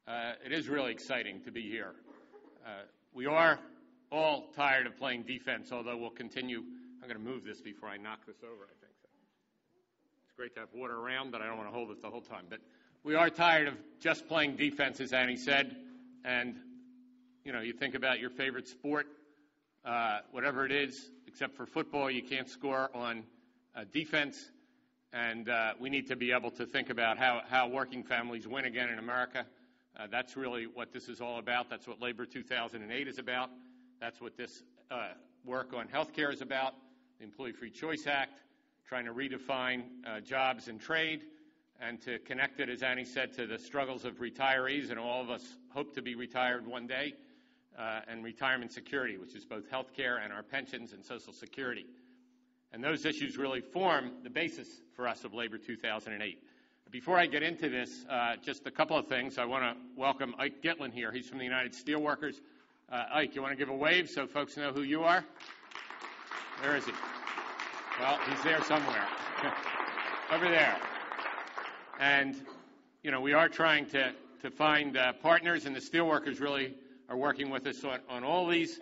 It is really exciting to be here. We are all tired of playing defense, although we'll continue. I'm going to move this before I knock this over, I think. So. It's great to have water around, but I don't want to hold it the whole time. But we are tired of just playing defense, as Annie said. And, you know, you think about your favorite sport, whatever it is, except for football, you can't score on defense. And we need to be able to think about how working families win again in America. That's really what this is all about. That's what Labor 2008 is about. That's what this work on health care is about, the Employee Free Choice Act, trying to redefine jobs and trade, and to connect it, as Annie said, to the struggles of retirees, and all of us hope to be retired one day, and retirement security, which is both health care and our pensions and Social Security. And those issues really form the basis for us of Labor 2008. Before I get into this, just a couple of things. I want to welcome Ike Gitlin here. He's from the United Steelworkers. Ike, you want to give a wave so folks know who you are? Where is he? Well, he's there somewhere. Over there. And, you know, we are trying to find partners, and the steelworkers really are working with us on all these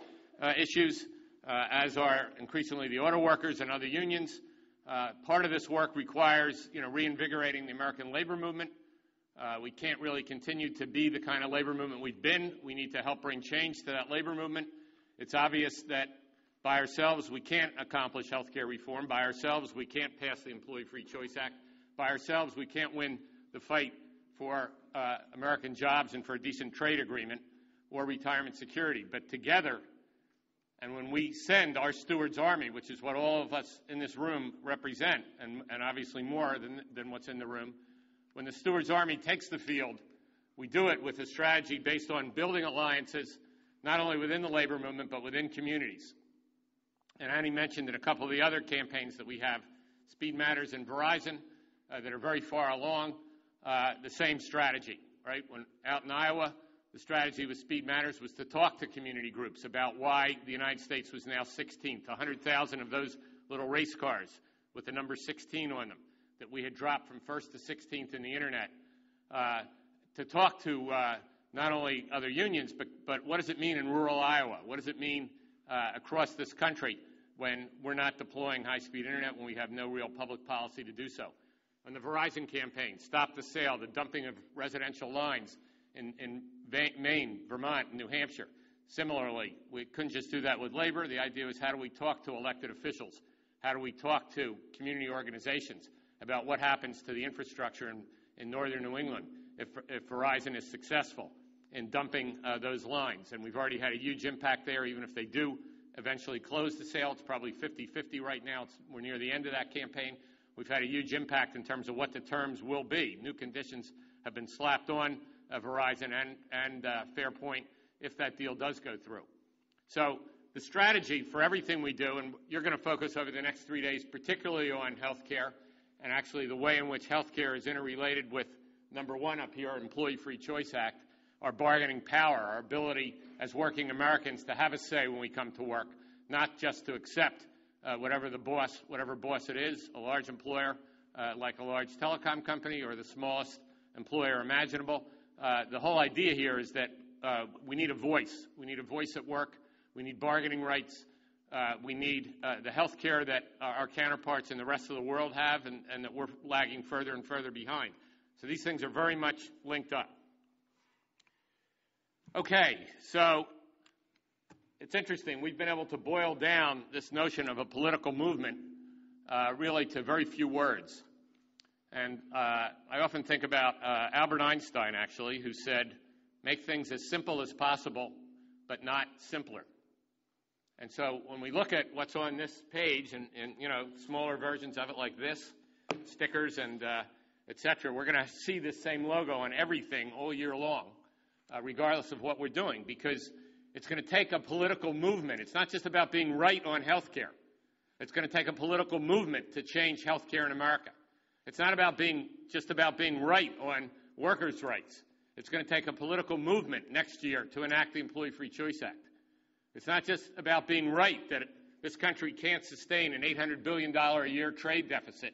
issues, as are increasingly the auto workers and other unions. Part of this work requires, you know, reinvigorating the American labor movement. We can't really continue to be the kind of labor movement we've been. We need to help bring change to that labor movement. It's obvious that by ourselves we can't accomplish health care reform. By ourselves we can't pass the Employee Free Choice Act. By ourselves we can't win the fight for American jobs and for a decent trade agreement or retirement security. But together, and when we send our Stewards Army, which is what all of us in this room represent, and obviously more than what's in the room, when the Stewards Army takes the field, we do it with a strategy based on building alliances, not only within the labor movement, but within communities. And Annie mentioned in a couple of the other campaigns that we have, Speed Matters and Verizon, that are very far along, the same strategy, right? When out in Iowa, the strategy with Speed Matters was to talk to community groups about why the United States was now 16th, 100,000 of those little race cars with the number 16 on them that we had dropped from 1st to 16th in the Internet, to talk to not only other unions, but what does it mean in rural Iowa? What does it mean across this country when we're not deploying high-speed Internet, when we have no real public policy to do so? On the Verizon campaign, Stop the Sale, the dumping of residential lines in Maine, Vermont, and New Hampshire. Similarly, we couldn't just do that with labor. The idea was, how do we talk to elected officials? How do we talk to community organizations about what happens to the infrastructure in northern New England if Verizon is successful in dumping those lines? And we've already had a huge impact there. Even if they do eventually close the sale, it's probably 50-50 right now. We're near the end of that campaign. We've had a huge impact in terms of what the terms will be. New conditions have been slapped on Verizon and Fairpoint if that deal does go through. So the strategy for everything we do, and you're going to focus over the next 3 days particularly on health care, and actually the way in which health care is interrelated with, number one up here, Employee Free Choice Act, our bargaining power, our ability as working Americans to have a say when we come to work, not just to accept whatever boss it is, a large employer like a large telecom company or the smallest employer imaginable. The whole idea here is that we need a voice. We need a voice at work. We need bargaining rights. We need the health care that our counterparts in the rest of the world have and that we're lagging further and further behind. So these things are very much linked up. Okay, so it's interesting. We've been able to boil down this notion of a political movement really to very few words. And I often think about Albert Einstein, actually, who said, make things as simple as possible, but not simpler. And so when we look at what's on this page and you know, smaller versions of it like this, stickers and et cetera, we're going to see this same logo on everything all year long, regardless of what we're doing, because it's going to take a political movement. It's not just about being right on health care. It's going to take a political movement to change health care in America. It's not about just about being right on workers' rights. It's going to take a political movement next year to enact the Employee Free Choice Act. It's not just about being right that this country can't sustain an $800 billion a year trade deficit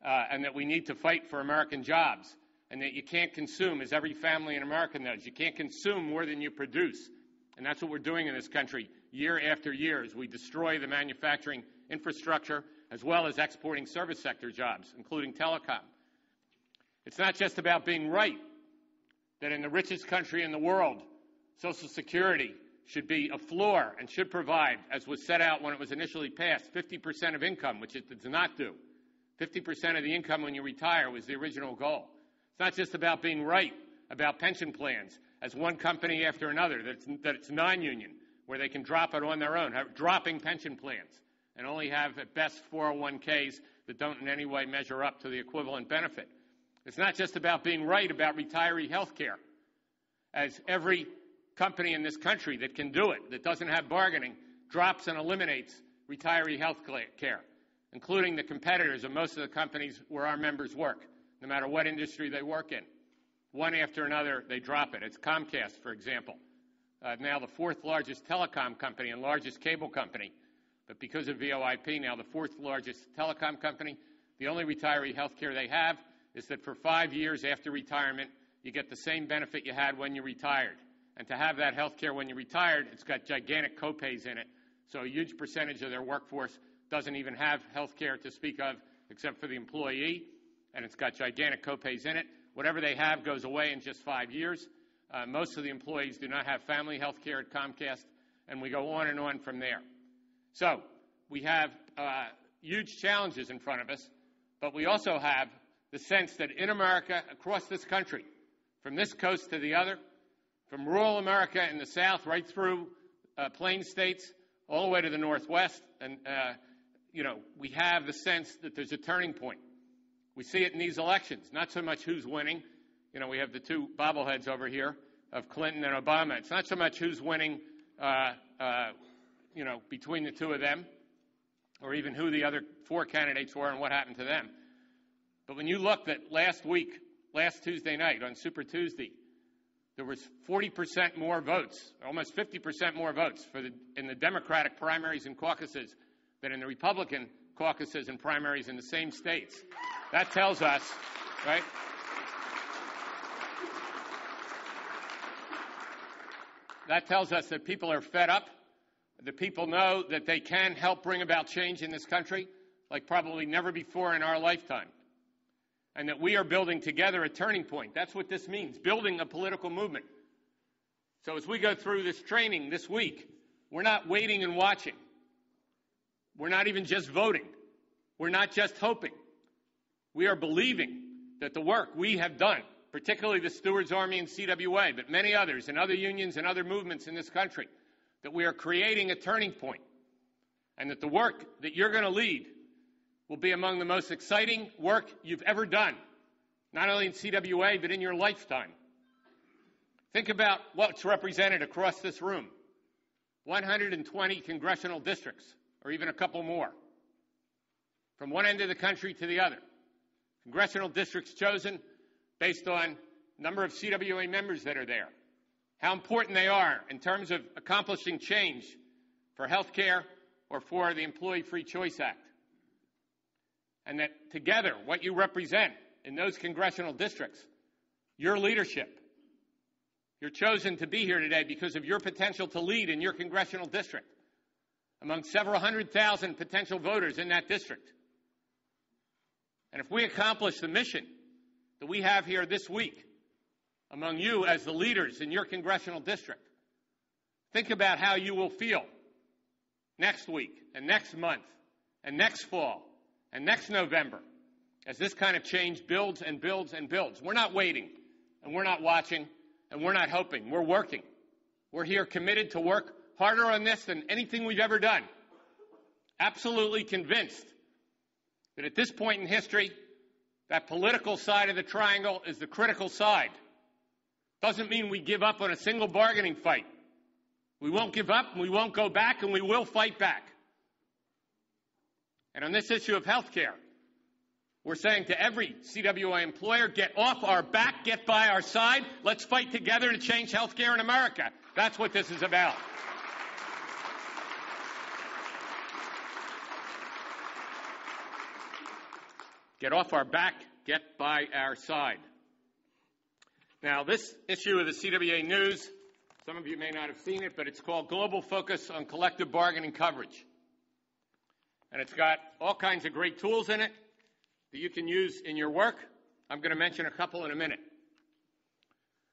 and that we need to fight for American jobs. and that you can't consume, as every family in America knows. You can't consume more than you produce. And that's what we're doing in this country year after year as we destroy the manufacturing infrastructure as well as exporting service sector jobs, including telecom. It's not just about being right that in the richest country in the world, Social Security should be a floor and should provide, as was set out when it was initially passed, 50% of income, which it does not do. 50% of the income when you retire was the original goal. It's not just about being right about pension plans, as one company after another, that it's non-union, where they can drop it on their own, dropping pension plans, and only have at best 401ks that don't in any way measure up to the equivalent benefit. It's not just about being right about retiree health care, as every company in this country that can do it, that doesn't have bargaining, drops and eliminates retiree health care, including the competitors of most of the companies where our members work, no matter what industry they work in. One after another, they drop it. It's Comcast, for example, now the fourth largest telecom company and largest cable company, but because of VoIP, now the fourth largest telecom company. The only retiree health care they have is that for 5 years after retirement, you get the same benefit you had when you retired. And to have that health care when you retired, it's got gigantic copays in it. So a huge percentage of their workforce doesn't even have health care to speak of except for the employee, and it's got gigantic copays in it. Whatever they have goes away in just 5 years. Most of the employees do not have family health care at Comcast, and we go on and on from there. So we have huge challenges in front of us, but we also have the sense that in America, across this country, from this coast to the other, from rural America in the south right through plain states, all the way to the northwest, and we have the sense that there's a turning point. We see it in these elections, not so much who's winning. We have the two bobbleheads over here of Clinton and Obama. It's not so much who's winning, between the two of them, or even who the other four candidates were and what happened to them. But when you looked at last Tuesday night, on Super Tuesday, there was 40% more votes, almost 50% more votes in the Democratic primaries and caucuses than in the Republican caucuses and primaries in the same states. That tells us, right? That tells us that people are fed up, that people know that they can help bring about change in this country like probably never before in our lifetime, and that we are building together a turning point. That's what this means, building a political movement. So as we go through this training this week, we're not waiting and watching. We're not even just voting. We're not just hoping. We are believing that the work we have done, particularly the Stewards Army and CWA, but many others and other unions and other movements in this country, that we are creating a turning point, and that the work that you're going to lead will be among the most exciting work you've ever done, not only in CWA, but in your lifetime. Think about what's represented across this room. 120 congressional districts, or even a couple more, from one end of the country to the other. Congressional districts chosen based on number of CWA members that are there, how important they are in terms of accomplishing change for health care or for the Employee Free Choice Act. And that together, what you represent in those congressional districts, your leadership, you're chosen to be here today because of your potential to lead in your congressional district among several 100,000 potential voters in that district. And if we accomplish the mission that we have here this week among you as the leaders in your congressional district, think about how you will feel next week and next month and next fall and next November as this kind of change builds and builds and builds. We're not waiting, and we're not watching, and we're not hoping. We're working. We're here committed to work harder on this than anything we've ever done. Absolutely convinced that at this point in history, that political side of the triangle is the critical side. Doesn't mean we give up on a single bargaining fight. We won't give up, and we won't go back, and we will fight back. And on this issue of health care, we're saying to every CWA employer, get off our back, get by our side. Let's fight together to change health care in America. That's what this is about. Get off our back, get by our side. Now, this issue of the CWA News, some of you may not have seen it, but it's called Global Focus on Collective Bargaining Coverage. And it's got all kinds of great tools in it that you can use in your work. I'm going to mention a couple in a minute.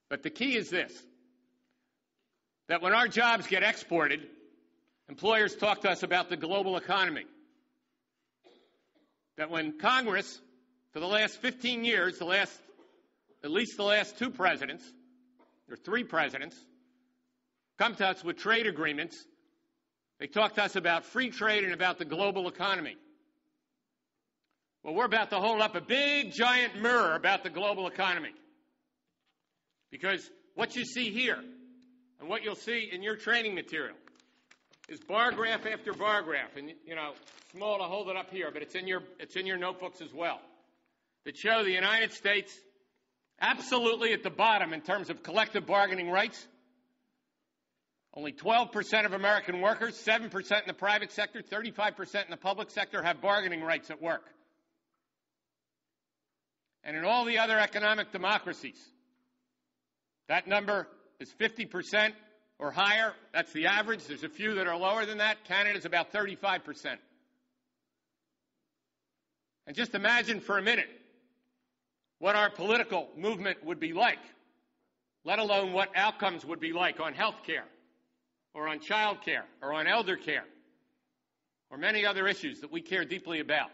But the key is this, that when our jobs get exported, employers talk to us about the global economy. That when Congress, for the last 15 years, at least the last two presidents, or three presidents, come to us with trade agreements, they talk to us about free trade and about the global economy. Well, we're about to hold up a big, giant mirror about the global economy. Because what you see here, and what you'll see in your training material, is bar graph after bar graph, and small to hold it up here, but it's in your notebooks as well, that show the United States absolutely at the bottom in terms of collective bargaining rights. Only 12% of American workers, 7% in the private sector, 35% in the public sector have bargaining rights at work. And in all the other economic democracies, that number is 50% or higher. That's the average. There's a few that are lower than that. Canada's about 35%. And just imagine for a minute what our political movement would be like, let alone what outcomes would be like on health care, or on child care, or on elder care, or many other issues that we care deeply about.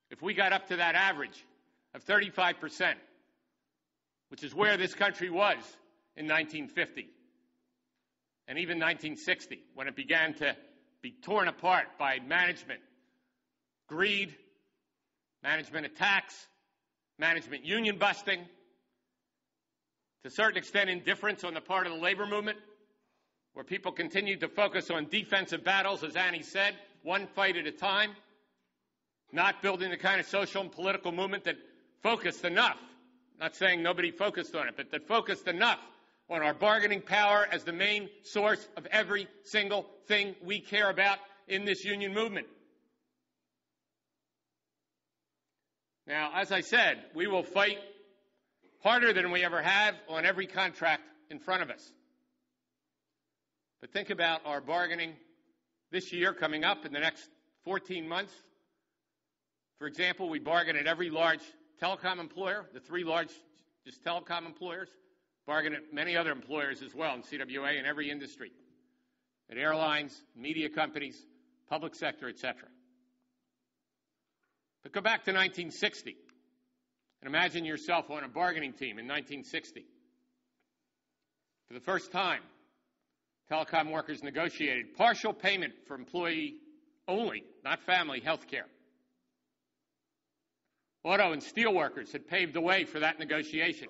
If we got up to that average of 35%, which is where this country was in 1950 and even 1960, when it began to be torn apart by management greed, management attacks, management union busting, to a certain extent indifference on the part of the labor movement, where people continued to focus on defensive battles, as Annie said, one fight at a time, not building the kind of social and political movement that focused enough, not saying nobody focused on it, but that focused enough on our bargaining power as the main source of every single thing we care about in this union movement. Now, as I said, we will fight harder than we ever have on every contract in front of us. But think about our bargaining this year coming up in the next 14 months. For example, we bargain at every large telecom employer, the three large just telecom employers, bargain at many other employers as well in CWA in every industry, at airlines, media companies, public sector, etc. But go back to 1960 and imagine yourself on a bargaining team in 1960. For the first time, telecom workers negotiated partial payment for employee only, not family, health care. Auto and steel workers had paved the way for that negotiation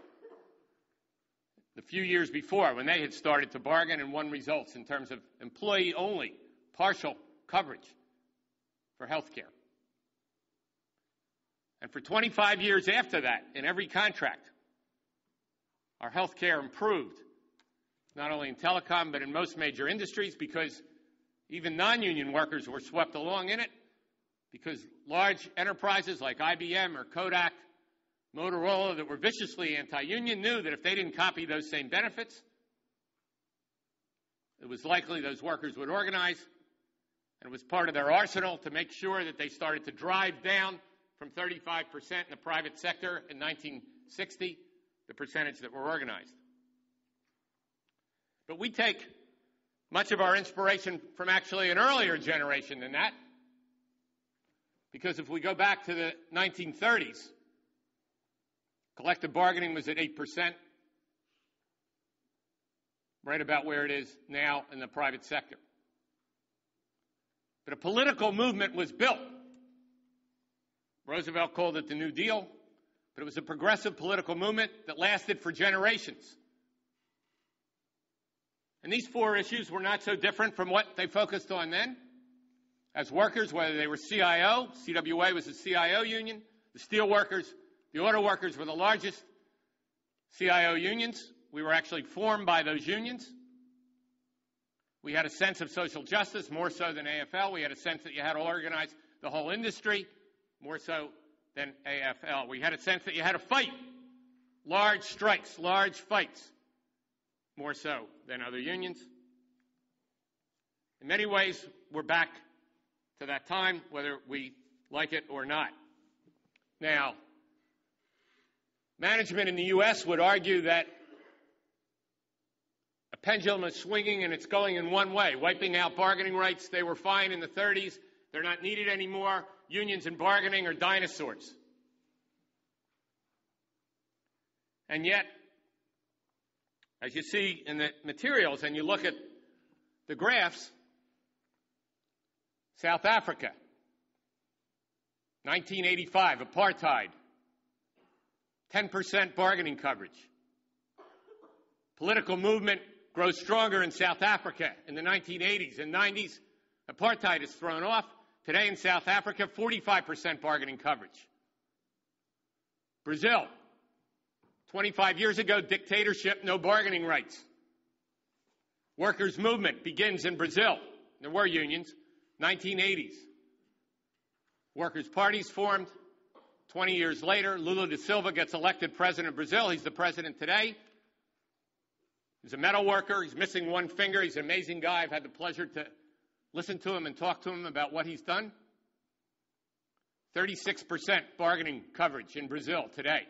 the few years before, when they had started to bargain and won results in terms of employee only, partial coverage for health care. And for 25 years after that, in every contract, our health care improved, not only in telecom, but in most major industries, because even non-union workers were swept along in it, because large enterprises like IBM or Kodak, Motorola, that were viciously anti-union, knew that if they didn't copy those same benefits, it was likely those workers would organize, and it was part of their arsenal to make sure that they started to drive down from 35% in the private sector in 1960, the percentage that were organized. But we take much of our inspiration from actually an earlier generation than that, because if we go back to the 1930s, collective bargaining was at 8%, right about where it is now in the private sector. But a political movement was built. Roosevelt called it the New Deal, but it was a progressive political movement that lasted for generations. And these four issues were not so different from what they focused on then. As workers, whether they were CIO, CWA was a CIO union, the steel workers, the auto workers were the largest CIO unions. We were actually formed by those unions. We had a sense of social justice, more so than AFL. We had a sense that you had to organize the whole industry, more so than AFL. We had a sense that you had to fight large strikes, large fights, more so than other unions. In many ways, we're back to that time, whether we like it or not. Now, management in the U.S. would argue that a pendulum is swinging and it's going in one way, wiping out bargaining rights. They were fine in the 30s. They're not needed anymore. Unions and bargaining are dinosaurs. And yet, as you see in the materials and you look at the graphs, South Africa, 1985, apartheid, 10% bargaining coverage. Political movement grows stronger in South Africa in the 1980s and 90s. Apartheid is thrown off. Today in South Africa, 45% bargaining coverage. Brazil, 25 years ago, dictatorship, no bargaining rights. Workers' movement begins in Brazil. There were unions. 1980s. Workers' parties formed. 20 years later, Lula da Silva gets elected president of Brazil. He's the president today. He's a metal worker. He's missing one finger. He's an amazing guy. I've had the pleasure to listen to him and talk to him about what he's done. 36% bargaining coverage in Brazil today.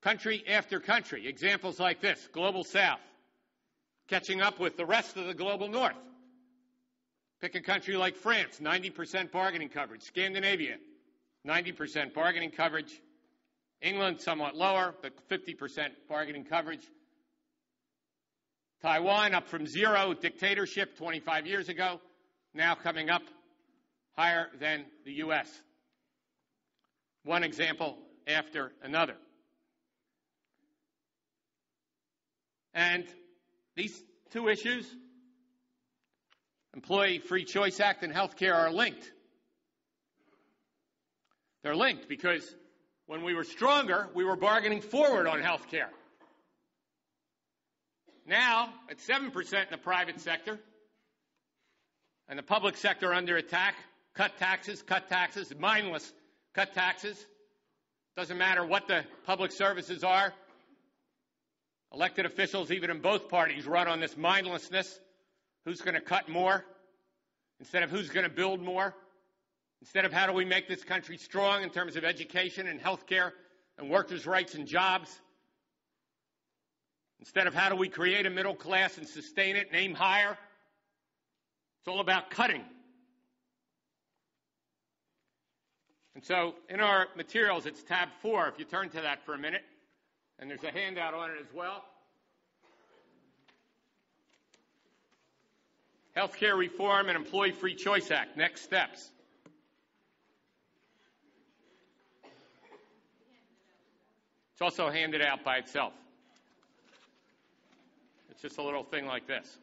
Country after country, examples like this, Global South, catching up with the rest of the Global North. Pick a country like France, 90% bargaining coverage. Scandinavia, 90% bargaining coverage. England, somewhat lower, but 50% bargaining coverage. Taiwan, up from zero, dictatorship 25 years ago, now coming up higher than the U.S. One example after another. And these two issues, Employee Free Choice Act and health care, are linked. They're linked because when we were stronger, we were bargaining forward on health care. Now, at 7% in the private sector, and the public sector under attack, cut taxes, mindless cut taxes. Doesn't matter what the public services are. Elected officials, even in both parties, run on this mindlessness. Who's going to cut more instead of who's going to build more? Instead of how do we make this country strong in terms of education and health care and workers' rights and jobs? Instead of how do we create a middle class and sustain it and aim higher? It's all about cutting. And so in our materials, it's tab 4, if you turn to that for a minute. And there's a handout on it as well. Healthcare Reform and Employee Free Choice Act, next steps. It's also handed out by itself. It's just a little thing like this.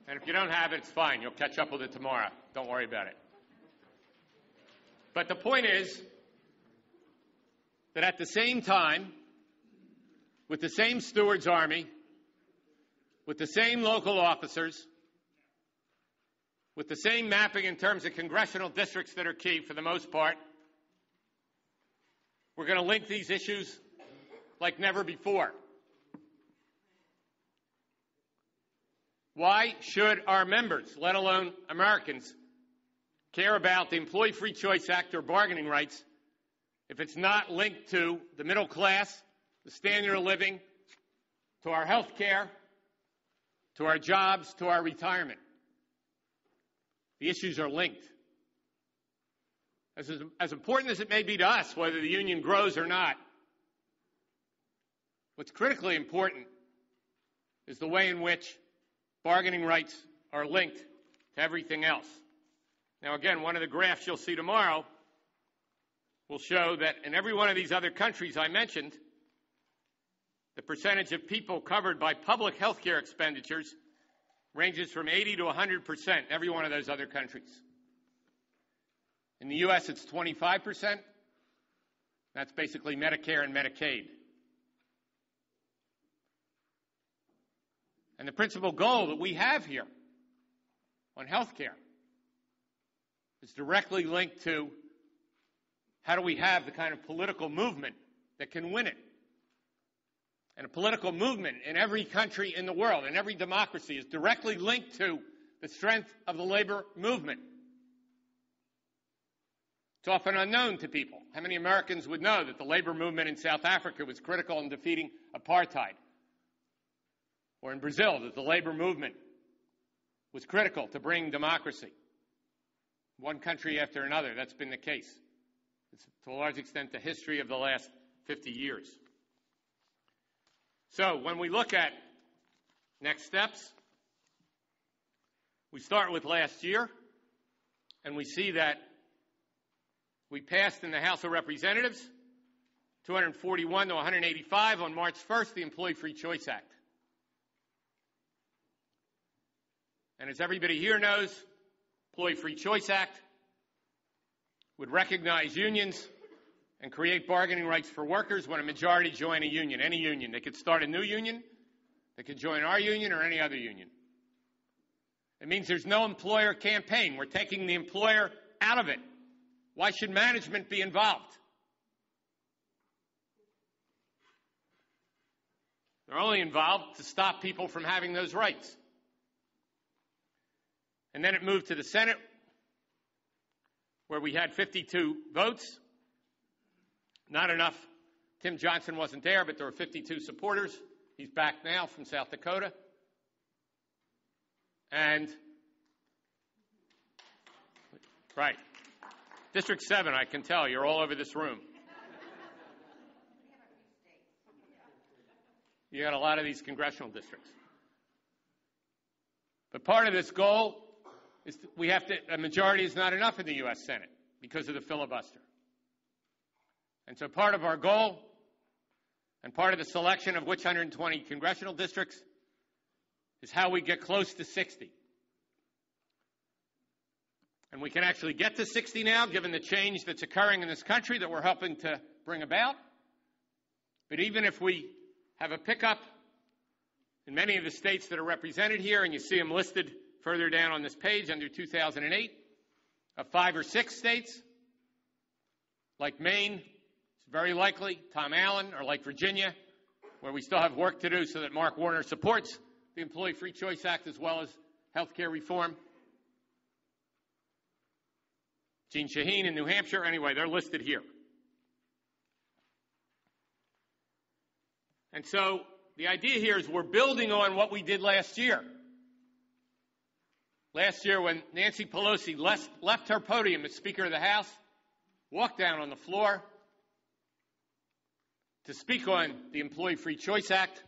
And if you don't have it, it's fine. You'll catch up with it tomorrow. Don't worry about it. But the point is that at the same time, with the same stewards army, with the same local officers, with the same mapping in terms of congressional districts that are key for the most part, we're going to link these issues like never before. Why should our members, let alone Americans, care about the Employee Free Choice Act or bargaining rights if it's not linked to the middle class, the standard of living, to our health care, to our jobs, to our retirement? The issues are linked. As important as it may be to us, whether the union grows or not, what's critically important is the way in which bargaining rights are linked to everything else. Now, again, one of the graphs you'll see tomorrow will show that in every one of these other countries I mentioned, the percentage of people covered by public health care expenditures ranges from 80 to 100%, every one of those other countries. In the U.S., it's 25%. That's basically Medicare and Medicaid. And the principal goal that we have here on health care. It's directly linked to how do we have the kind of political movement that can win it. And a political movement in every country in the world, in every democracy, is directly linked to the strength of the labor movement. It's often unknown to people. How many Americans would know that the labor movement in South Africa was critical in defeating apartheid? Or in Brazil, that the labor movement was critical to bring democracy. One country after another, that's been the case. It's to a large extent the history of the last 50 years. So when we look at next steps, we start with last year, and we see that we passed in the House of Representatives 241 to 185 on March 1st, the Employee Free Choice Act. And as everybody here knows, Employee Free Choice Act would recognize unions and create bargaining rights for workers when a majority join a union, any union. They could start a new union, they could join our union or any other union. It means there's no employer campaign. We're taking the employer out of it. Why should management be involved? They're only involved to stop people from having those rights. And then it moved to the Senate, where we had 52 votes. Not enough. Tim Johnson wasn't there, but there were 52 supporters. He's back now from South Dakota. And, right. District 7, I can tell, you're all over this room. You got a lot of these congressional districts. But part of this goal is a majority is not enough in the U.S. Senate because of the filibuster. And so part of our goal and part of the selection of which 120 congressional districts is how we get close to 60. And we can actually get to 60 now, given the change that's occurring in this country that we're helping to bring about. But even if we have a pickup in many of the states that are represented here, and you see them listed further down on this page under 2008, of 5 or 6 states, like Maine, it's very likely, Tom Allen, or like Virginia, where we still have work to do so that Mark Warner supports the Employee Free Choice Act as well as health care reform. Gene Shaheen in New Hampshire, anyway, they're listed here. And so the idea here is we're building on what we did last year. Last year when Nancy Pelosi left her podium as Speaker of the House, walked down on the floor to speak on the Employee Free Choice Act.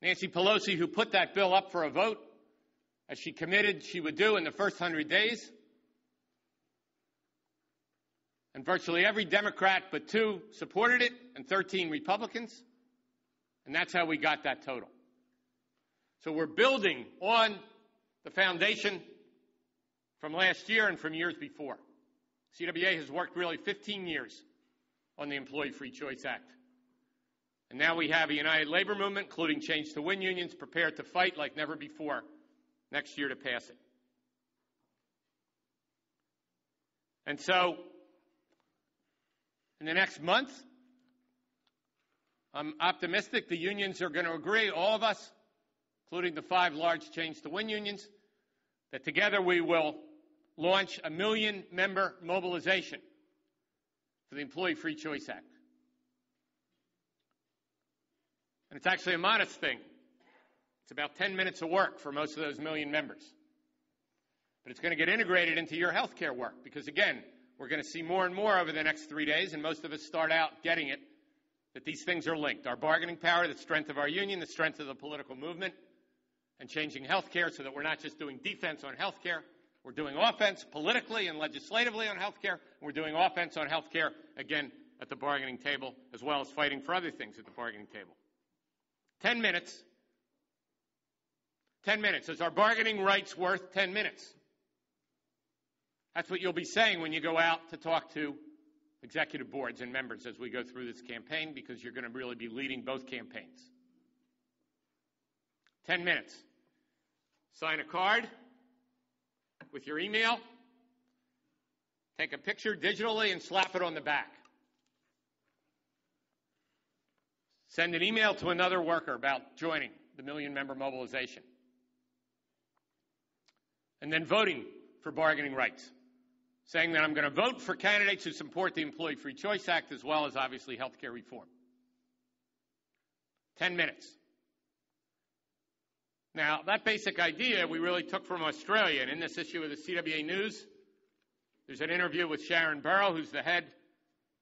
Nancy Pelosi, who put that bill up for a vote, as she committed she would do in the first 100 days. And virtually every Democrat but 2 supported it, and 13 Republicans. And that's how we got that total. So we're building on the foundation from last year and from years before. CWA has worked really 15 years on the Employee Free Choice Act. And now we have a united labor movement, including Change to Win unions, prepared to fight like never before next year to pass it. And so, in the next month, I'm optimistic the unions are going to agree, all of us, including the 5 large Change to Win unions, that together we will launch a 1 million member mobilization for the Employee Free Choice Act. And it's actually a modest thing. It's about 10 minutes of work for most of those 1 million members. But it's going to get integrated into your health care work because, again, we're going to see more and more over the next 3 days, and most of us start out getting it, that these things are linked. Our bargaining power, the strength of our union, the strength of the political movement, and changing health care so that we're not just doing defense on health care. We're doing offense politically and legislatively on health care. We're doing offense on health care, again, at the bargaining table, as well as fighting for other things at the bargaining table. 10 minutes. 10 minutes. Is our bargaining rights worth 10 minutes? That's what you'll be saying when you go out to talk to executive boards and members as we go through this campaign, because you're going to really be leading both campaigns. 10 minutes. sign a card with your email, take a picture digitally and slap it on the back. Send an email to another worker about joining the million-member mobilization. And then voting for bargaining rights, saying that I'm going to vote for candidates who support the Employee Free Choice Act as well as, obviously, health care reform. 10 minutes. Now, that basic idea we really took from Australia, and in this issue of the CWA News, there's an interview with Sharon Burrow, who's the head.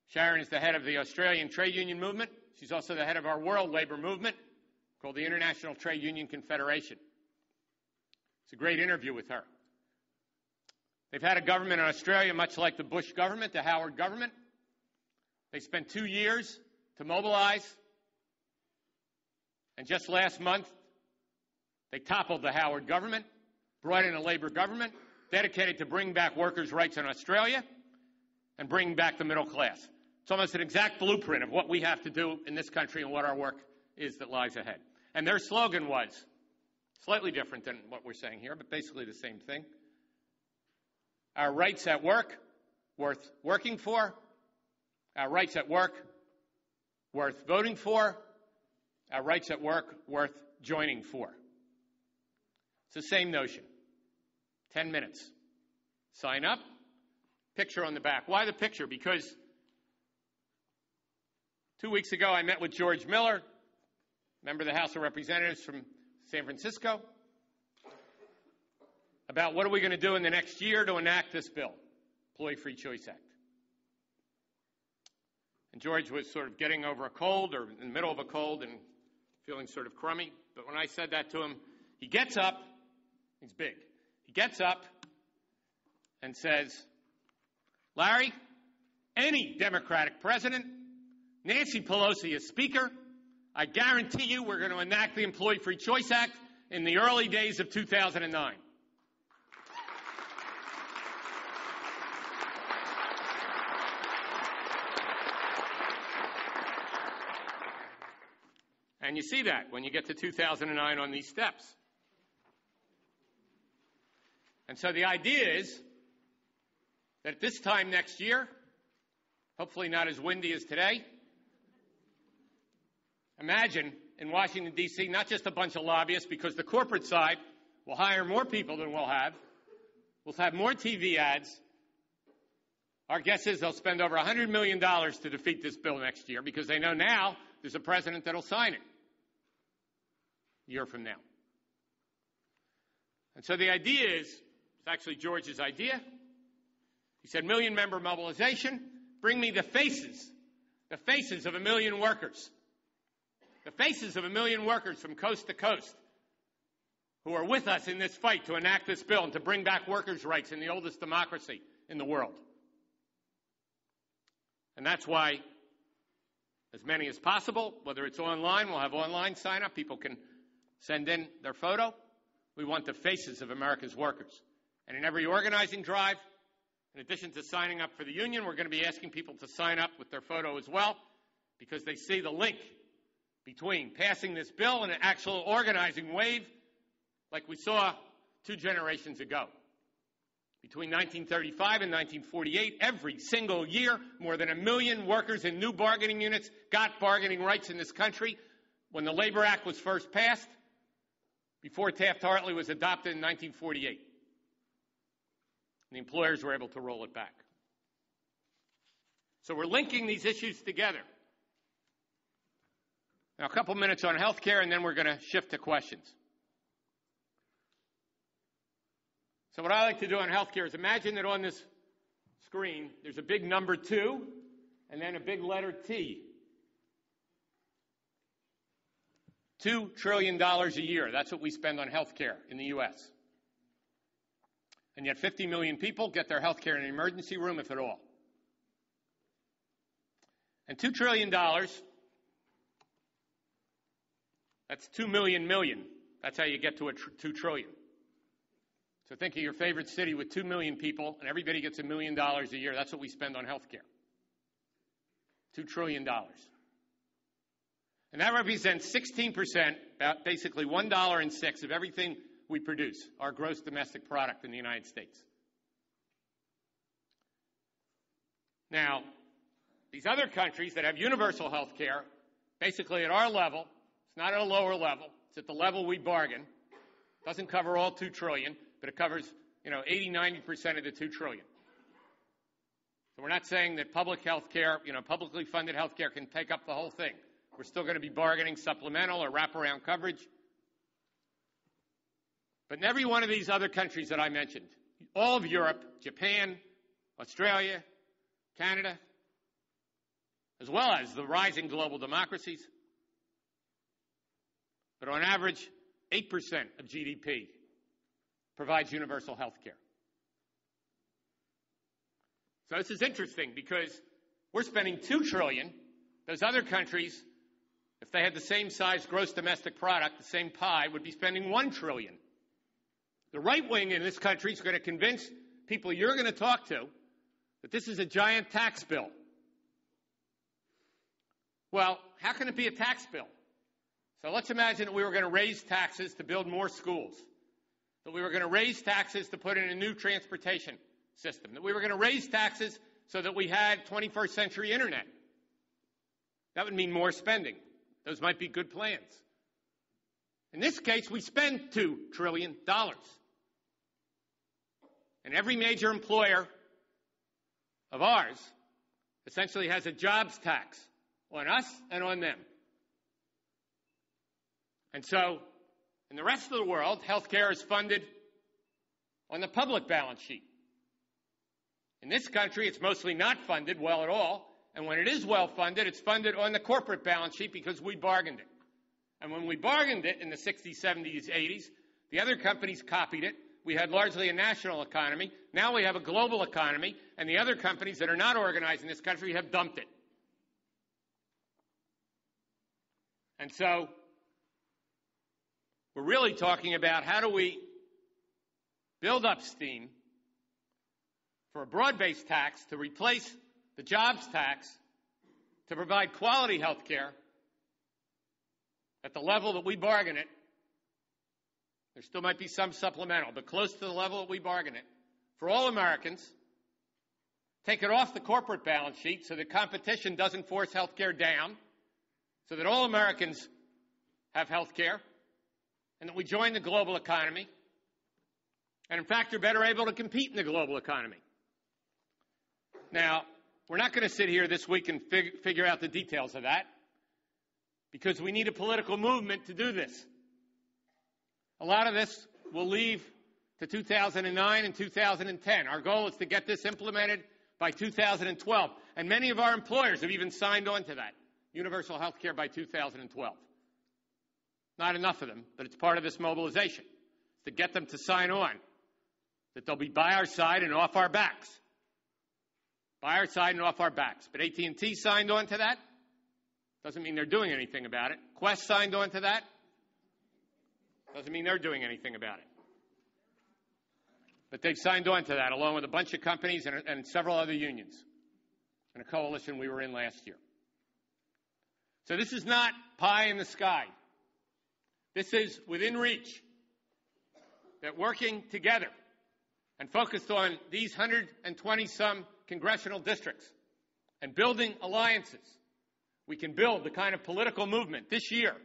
Sharon is the head of the Australian trade union movement. She's also the head of our world labor movement called the International Trade Union Confederation. It's a great interview with her. They've had a government in Australia much like the Bush government, the Howard government. They spent 2 years to mobilize. And just last month, they toppled the Howard government, brought in a Labour government dedicated to bring back workers' rights in Australia and bring back the middle class. It's almost an exact blueprint of what we have to do in this country and what our work is that lies ahead. And their slogan was slightly different than what we're saying here, but basically the same thing. Our rights at work, worth working for. Our rights at work, worth voting for. Our rights at work, worth joining for. It's the same notion. 10 minutes. Sign up. Picture on the back. Why the picture? Because 2 weeks ago I met with George Miller, member of the House of Representatives from San Francisco, about what are we going to do in the next year to enact this bill, Employee Free Choice Act. And George was sort of getting over a cold or in the middle of a cold and feeling sort of crummy. But when I said that to him, he gets up. He's big. He gets up and says, Larry, any Democratic president, Nancy Pelosi as Speaker, I guarantee you we're going to enact the Employee Free Choice Act in the early days of 2009. And you see that when you get to 2009 on these steps. And so the idea is that at this time next year, hopefully not as windy as today, imagine in Washington, D.C., not just a bunch of lobbyists, because the corporate side will hire more people than we'll have. We'll have more TV ads. Our guess is they'll spend over $100 million to defeat this bill next year because they know now there's a president that'll sign it a year from now. And so the idea is, it's actually George's idea. He said, million-member mobilization, bring me the faces of 1 million workers. The faces of 1 million workers from coast to coast who are with us in this fight to enact this bill and to bring back workers' rights in the oldest democracy in the world. And that's why as many as possible, whether it's online, we'll have online sign-up. People can send in their photo. We want the faces of America's workers. And in every organizing drive, in addition to signing up for the union, we're going to be asking people to sign up with their photo as well because they see the link between passing this bill and an actual organizing wave like we saw 2 generations ago. Between 1935 and 1948, every single year, more than 1 million workers in new bargaining units got bargaining rights in this country. When the Labor Act was first passed, before Taft-Hartley was adopted in 1948. The employers were able to roll it back. So we're linking these issues together. Now, a couple minutes on health care, and then we're going to shift to questions. So what I like to do on health care is imagine that on this screen, there's a big number 2 and then a big letter T. $2 trillion a year. That's what we spend on health care in the U.S. And yet 50 million people get their health care in an emergency room, if at all. And $2 trillion, that's 2 million million. That's how you get to 2 trillion. So think of your favorite city with 2 million people, and everybody gets $1 million a year. That's what we spend on health care. $2 trillion. And that represents 16%, about basically $1.06 of everything we produce, our gross domestic product in the United States. Now, these other countries that have universal health care, basically at our level, it's not at a lower level, it's at the level we bargain. It doesn't cover all $2 trillion, but it covers, 80, 90% of the $2 trillion. So we're not saying that public health care, publicly funded health care can take up the whole thing. We're still going to be bargaining supplemental or wraparound coverage. But in every one of these other countries that I mentioned, all of Europe, Japan, Australia, Canada, as well as the rising global democracies, but on average, 8% of GDP provides universal health care. So this is interesting because we're spending $2 trillion. Those other countries, if they had the same size gross domestic product, the same pie, would be spending $1 trillion. The right wing in this country is going to convince people you're going to talk to that this is a giant tax bill. Well, how can it be a tax bill? So let's imagine that we were going to raise taxes to build more schools, that we were going to raise taxes to put in a new transportation system, that we were going to raise taxes so that we had 21st century internet. That would mean more spending. Those might be good plans. In this case, we spend $2 trillion. And every major employer of ours essentially has a jobs tax on us and on them. And so, in the rest of the world, healthcare is funded on the public balance sheet. In this country, it's mostly not funded well at all. And when it is well funded, it's funded on the corporate balance sheet because we bargained it. And when we bargained it in the 60s, 70s, 80s, the other companies copied it. We had largely a national economy. Now we have a global economy, and the other companies that are not organized in this country have dumped it. And so we're really talking about how do we build up steam for a broad-based tax to replace the jobs tax to provide quality health care at the level that we bargain it. There still might be some supplemental, but close to the level that we bargain it for all Americans. Take it off the corporate balance sheet so that competition doesn't force health care down, so that all Americans have health care, and that we join the global economy, and in fact are better able to compete in the global economy. Now, we're not going to sit here this week and figure out the details of that, because we need a political movement to do this. A lot of this will leave to 2009 and 2010. Our goal is to get this implemented by 2012, and many of our employers have even signed on to that, universal health care by 2012. Not enough of them, but it's part of this mobilization, to get them to sign on, that they'll be by our side and off our backs. By our side and off our backs. But AT&T signed on to that. Doesn't mean they're doing anything about it. Quest signed on to that. Doesn't mean they're doing anything about it. But they've signed on to that, along with a bunch of companies and several other unions, in a coalition we were in last year. So this is not pie in the sky. This is within reach, that working together and focused on these 120-some congressional districts and building alliances, we can build the kind of political movement this year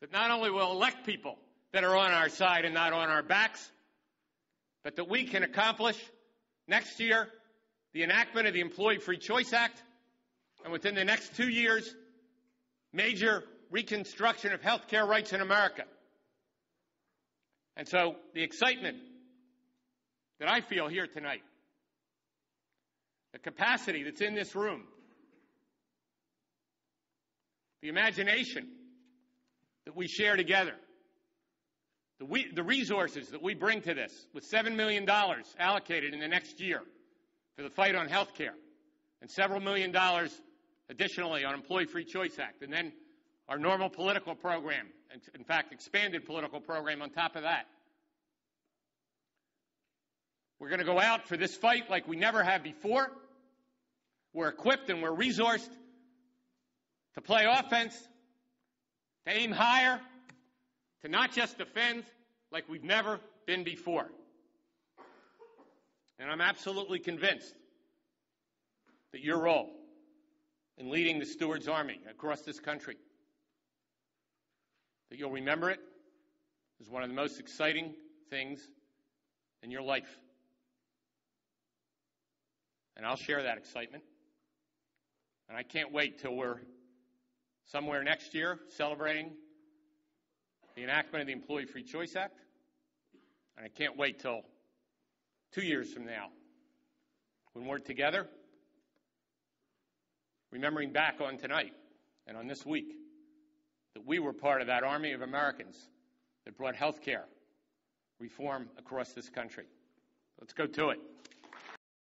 that not only will elect people that are on our side and not on our backs, but that we can accomplish next year the enactment of the Employee Free Choice Act, and within the next 2 years, major reconstruction of health care rights in America. And so the excitement that I feel here tonight, the capacity that's in this room, the imagination that we share together, the resources that we bring to this, with $7 million allocated in the next year for the fight on health care, and several million dollars additionally on Employee Free Choice Act, and then our normal political program, and in fact, expanded political program on top of that. We're going to go out for this fight like we never have before. We're equipped and we're resourced to play offense, to aim higher, to not just defend, like we've never been before. And I'm absolutely convinced that your role in leading the Stewards Army across this country, that you'll remember it as one of the most exciting things in your life. And I'll share that excitement. And I can't wait till we're somewhere next year celebrating the enactment of the Employee Free Choice Act. And I can't wait till 2 years from now when we're together, remembering back on tonight and on this week that we were part of that army of Americans that brought health care reform across this country. Let's go to it.